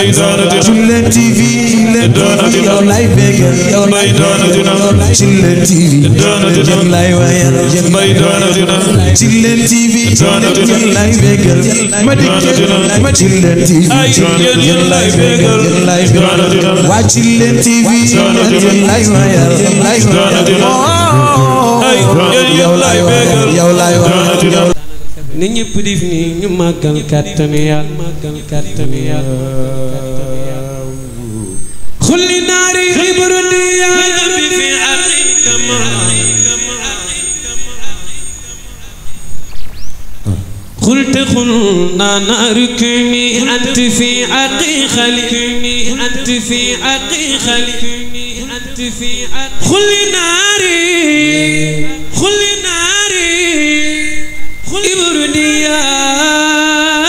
Chillen TV yow lay bégal yow lay Chillen TV yow lay wayal Chillen TV yow lay bégal ma Chillen TV yow lay bégal waa Chillen TV yow lay wayal yow lay wayal ni ñëpp def ni ñu màggal kàttanu Yàlla xulli naari xibru diyaana bi fi aqikama قلت قلنا ناركني أنت في عقيقلي أنت في عقيقلي أنت في خل ناري إبردي يا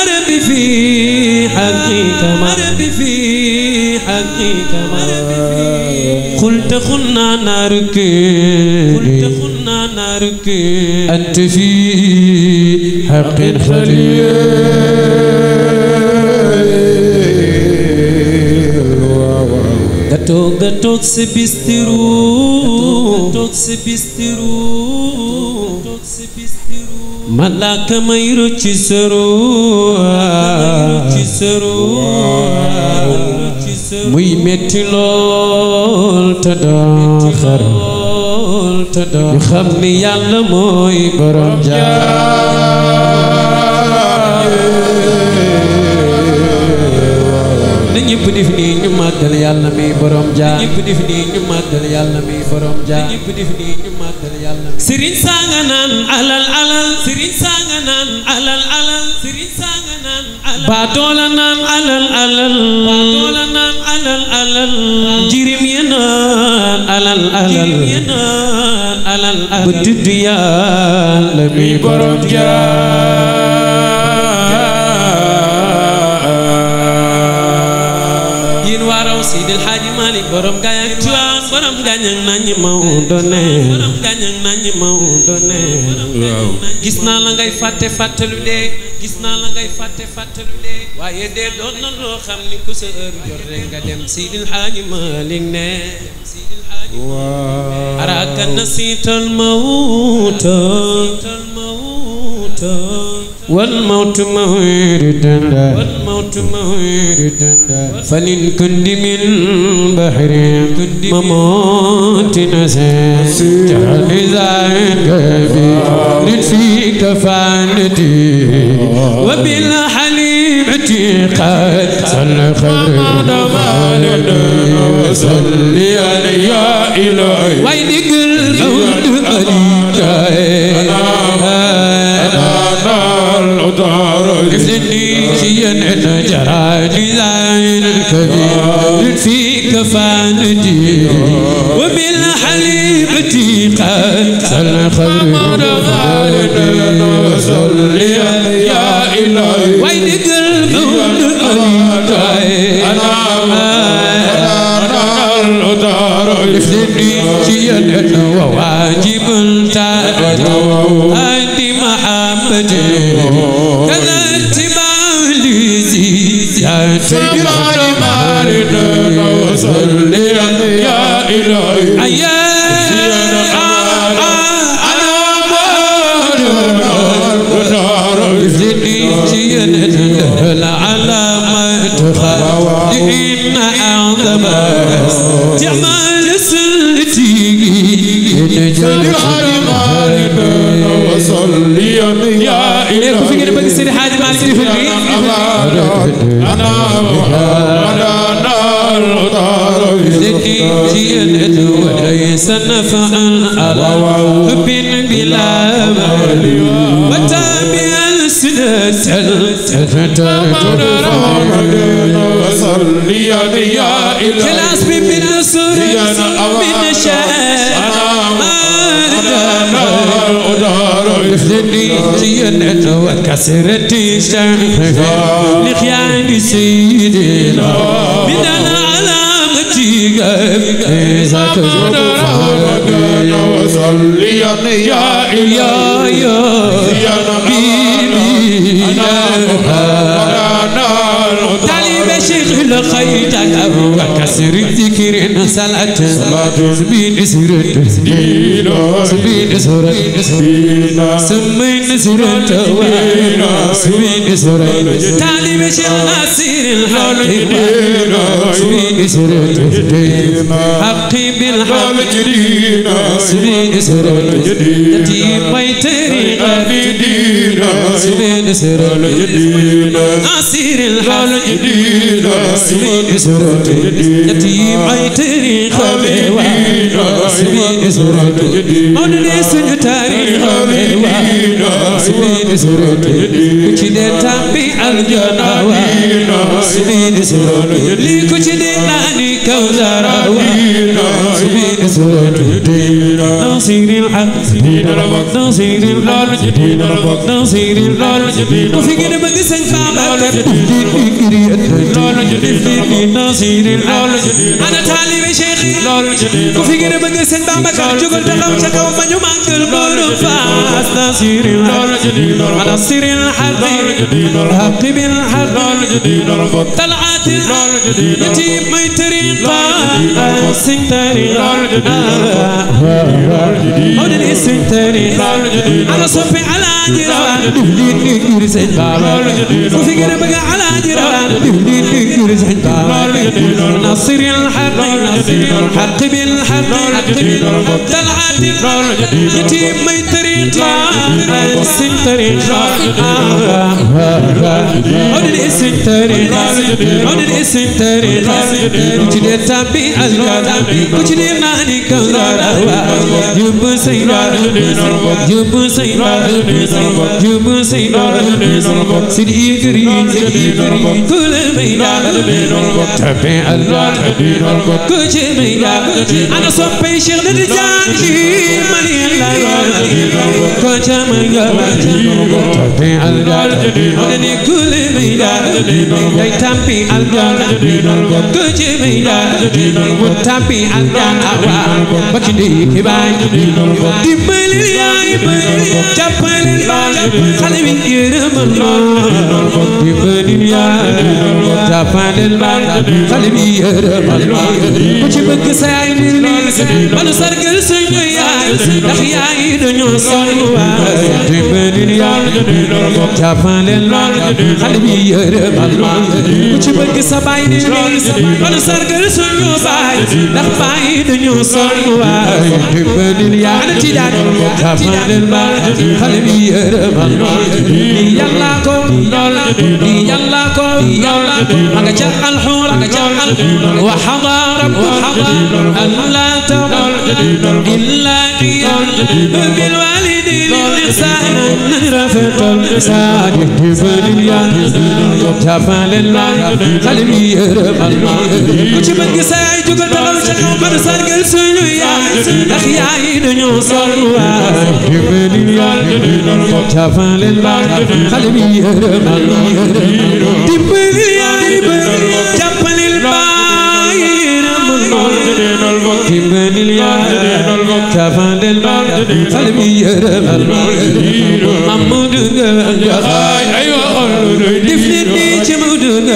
ربي في حقيقة ما ربي في حقيقة ما قلت قلنا ناركني أنت في حق خليل gatok sebistiru malaka mayru ci seru muy metti lool te doo xar ñu xam ni Yàlla mooy borom ñëpp def nii ñu màggal Yàlla mi borom jaar ñëpp def nii ñu màggal Yàlla mi borom jaar ñëpp def nii ñu màggal Yàlla Sëriñ sanga naan alal Sëriñ sanga naan alal Sëriñ sanga naan alal baatoola naan alal jirim ya naan alal bu tudd Yàlla mi borom jaar Sidil Haaji Malik borom gaay ak Tiwaawan borom gañang nañu Maodo ne gis naa la ngay fàttelu dee waaye dee doon na loo xam ni ku sa heure jot rek nga dem Sidil Haaji Malik ne araka nasiital mawta والموت موعد فلن كند من بحر مموت نسيت جعل كبير في كفانتي وبالحليمة قد سلخ المال وصلي يا إلهي وين قلت الكبير في كفانتي وبالحليبة قد سلخ المال وصلي يا إلهي وين قلب أنا الأدار يفدني جيانا وواجب أنت محبتي كذا اتباع لزي يا سيدي وصلي يا إلهي العلامة إن أعظم جمال سلتي وصلي يا إلهي أنا وليس نفعا على حب بلا مال وتابع السنة وصلي يا إلهي خلاص من النصر من الشام جينا وكسرت الشمس لخيان سيدنا من العلامة ذاك وصلي يا إلهي يا شيخ لقيتك وكسر الذكر صلاة سبيل سرت سبيل سرت سمين سرت سبيل سرت تعليم شيخ ناصر الحق سبيل سرت حقي بالحق سبيل سرت يتيم بيتري سبيل سرت ناصر الحق سبيل سرت يتيم بيتري سبيل سرت مولى سنتاري سبيل سرت كده تبي الجنة سبيل سرت لي كده ناني كوزارا سبيل سرت ناصر الحق ناصر الحق ناصر الحق وفي كده بقسم فاما ناصر الحق أنا طالب شيخي وفي كده بقسم فاما جوجل تقام شكاو ما يمانك البور فاس ناصر الحق ناصر الحق الحق بالحق طلعت يتيم ميتريقا سنتري مولى سنتري على صفي على جيران يرسل بابا وفي قلبك على جيران يرسل بابا ناصر الحق الحق بالحق طلعت يتيم ميتريقا سنتري مولى سنتري مولى سنتري وجد تبي الجنة وجد ماني كذا جب سيرا جب سيرا جب سيرا سيدي كريم كل ميلا تبي الله كل ميلا أنا صبي شغل الجاني مالي الله كل ميلا تبي الله أنا كل ميلا تبي الله كل ميلا تبي الله بكدي كباي دبل يا جبل خلي يرم الله دبل يا جبل خلي يرم الله كتبك سايني من سرقل سنيا نخياي دنيا صلوا دبل يا جبل خلي يرم الله كتبك سبايني من سرقل سنيا نخفاي دنيا صلوا دبل يا نتيجة جبل المال خلي يرم الله يلا كم يلا كم يلا أجا الحور أجا وحضر أن لا تقل إلا بالوالدين إحسانا رفق الإحسان جبل يا جبل المال خلي يرم الله وجبل ساي جبل تغل شكو من سرقل سنويا أخياي دنيو صلوا جبل يا جبل المال خلي يرم الله جبل يا جبل المال يرم الله جبل يا جبل المال خلي يرم الله محمود دفني جمود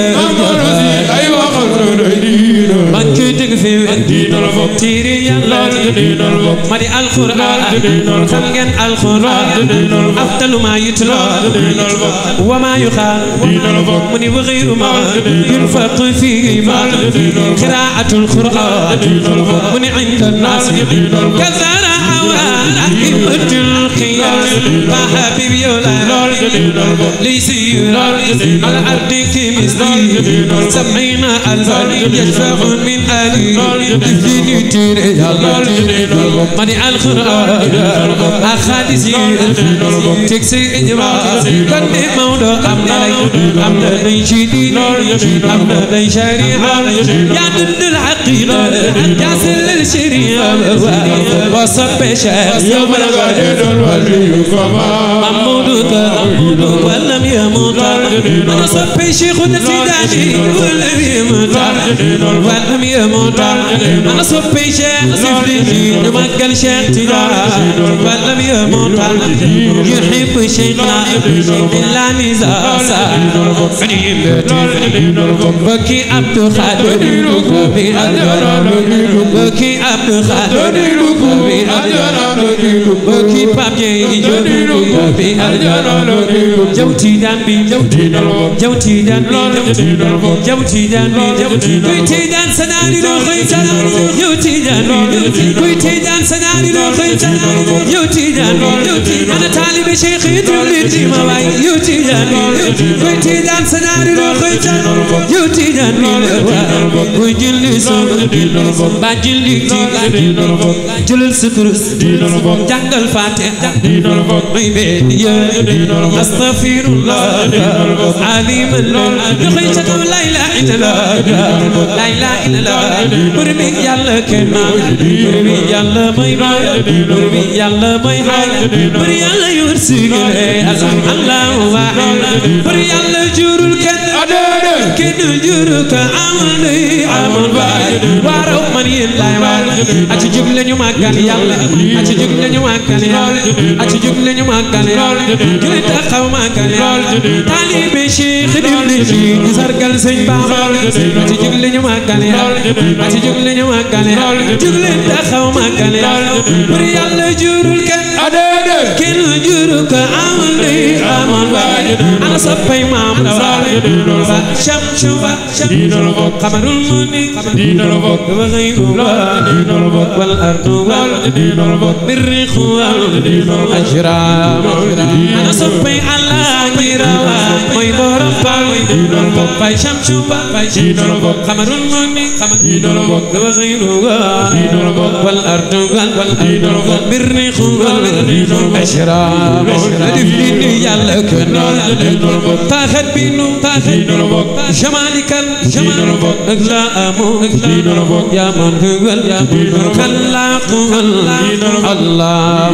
أيوة من كتك في تيري يلا مدي القرآن خلقن القرآن أفضل ما يتلى وما يقال من وغير ما ينفق فيه ما قراءة القرآن من عند الناس كثر أئمة الخيار فحبيب يولا ليس يرى على أرضك مثلي 70 ألفا يشفع من آلي دفني تيري مدي القرآن أخاديسي تكسي إجماع كني موضوع أمنا نيشيدي أمنا نيشاريها يا دند العقيدة يا سل الشريعة وصف شيخ يوم الغد محمود ولم يموت أنا صف شيخ التداني ولم يموت ولم يموت أنا صبي شيخ سفلي مكان شيخ تجار ولم يموت يحب شيخنا إلا نزاسا بكي عبد خادر بكي عبد خادر بكي بابي جوتي دان جوتي دان جوتي دان كويتي دان سناني لو خيتان يوتي دان كويتي دان سناني لو خيتان يوتي دان أنا طالب شيخ يدري مواي يوتي دان كويتي دان سناني لو خيتان يوتي دان كويجل سو باجل تي جل سكرس جنگل فاتح مي بيديا استغفر الله عليم يخيتك لا اله الا الله لا اله الا الله برمي يالا كنا برمي يالا ماي برمي يالا ماي برمي يالا يرسل الله واحد برمي يالا جورل كن جورك عملي عمل باي وارو من يلا ati jug lañu magal yalla ati jug lañu magal yalla ati jug lañu magal yalla julit taxaw magal yalla talibe cheikh dibli ci sargal seigne baba ati jug lañu magal yalla ati jug lañu magal yalla julit taxaw magal yalla bur yalla jurul ken ken juruk amali amal bay ana sappay mam ba sham shuba qamarul muni wa ghayru والأرض والبرخ والأجرام أنا صبي على جيرا ميدور باي شمشوبا باي خمر المني وغير والأرض والبرخ والأجرام أدفني يالا كنا تاخد بينو تاخد جمالك الجمال أغلى أمو يا من هو خلاق الله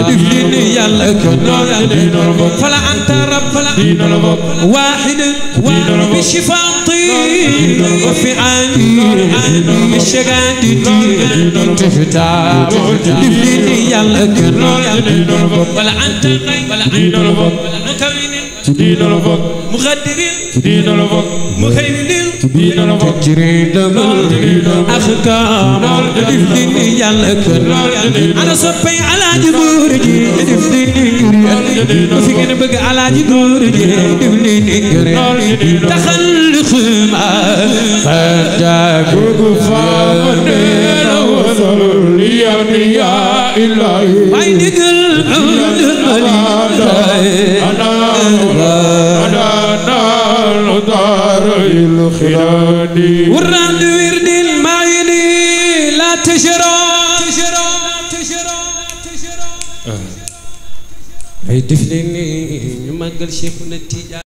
دفني يالا كنا فلا أنت رب واحد بشفاطي وفي عيني بشغادي تفتح دفني يالا كنا ولا أنت مكرين مغدرين مخيلين تجريد أخكام دفني يالا كنا أنا صبي على جبورجي دفني وفيكن بقى على جبورجي دفني تخلق ما خدك وقفامني وصل لي يا إلهي عينك العود أنا دار الخيراني ورد ورد المعيني لا تشرى هي دفلني ما قال شيخنا التجار